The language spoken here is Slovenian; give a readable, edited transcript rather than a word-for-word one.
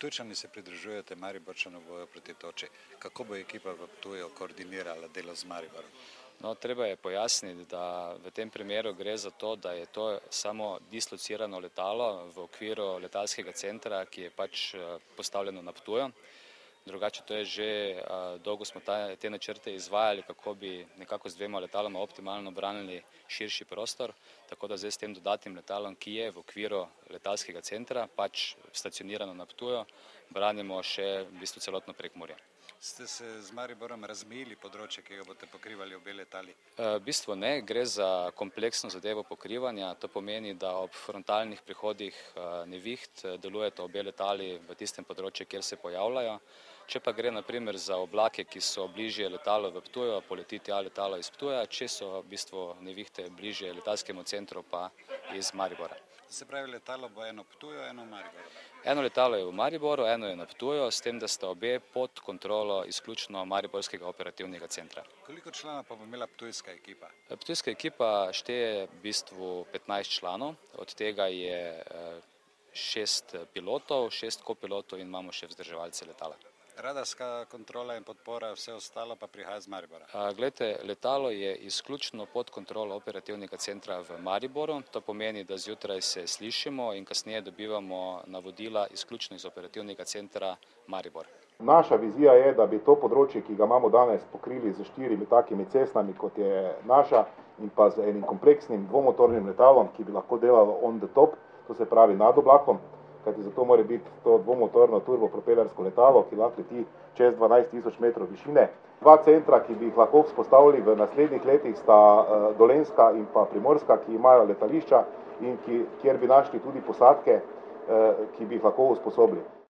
Ptujčani se pridružujete Mariborčanu v boju proti toči. Kako bo ekipa v Ptuju koordinirala delo z Mariborom? No, treba je pojasniti, da v tem primeru gre za to, da je to samo dislocirano letalo v okviru letalskega centra, ki je pač postavljeno na Ptuju. Drugače to je že, dolgo smo te načrte izvajali, kako bi nekako z dvema letaloma optimalno branili širši prostor, tako da zdaj s tem dodatnim letalom, ki je v okviru letalskega centra, pač stacionirano na Ptuju, branimo še v bistvu celotno Prekmurje. Ste se z Mariborom razmejili področje, ki ga boste pokrivali obe letali? V bistvu ne, gre za kompleksno zadevo pokrivanja. To pomeni, da ob frontalnih prihodih neviht delujeta obe letali v tistem področju, kjer se pojavljajo. Če pa gre na primer za oblake, ki so bližje letalo v Ptuju, poleti tja letalo iz Ptuja, če so v bistvu nevihte bližje letalskemu centru pa iz Maribora. Se pravi, letalo bo eno v Ptuju, eno v Mariboru? Eno letalo je v Mariboru, eno je na Ptuju, s tem, da sta obe pod kontrolo izključno Mariborskega operativnega centra. Koliko članov pa bo imela ptujska ekipa? Ptujska ekipa šteje v bistvu 15 članov, od tega je 6 pilotov, 6 kopilotov in imamo še vzdrževalce letala. Radarska kontrola in podpora, vse ostalo pa prihaja z Maribora? Glejte, letalo je izključno pod kontrolo operativnega centra v Mariboru. To pomeni, da zjutraj se slišimo in kasneje dobivamo navodila izključno iz operativnega centra Maribor. Naša vizija je, da bi to področje, ki ga imamo danes, pokrili z 4 takimi cestami, kot je naša, in pa z enim kompleksnim dvomotornim letalom, ki bi lahko delalo on the top, to se pravi nad oblakom. Kajti zato mora biti to dvomotorno turbopropelersko letalo, ki lahko leti čez 12.000 metrov višine. 2 centra, ki bi jih lahko vzpostavili v naslednjih letih, sta Dolenjska in pa Primorska, ki imajo letališča in kjer bi našli tudi posadke, ki bi jih lahko usposobili.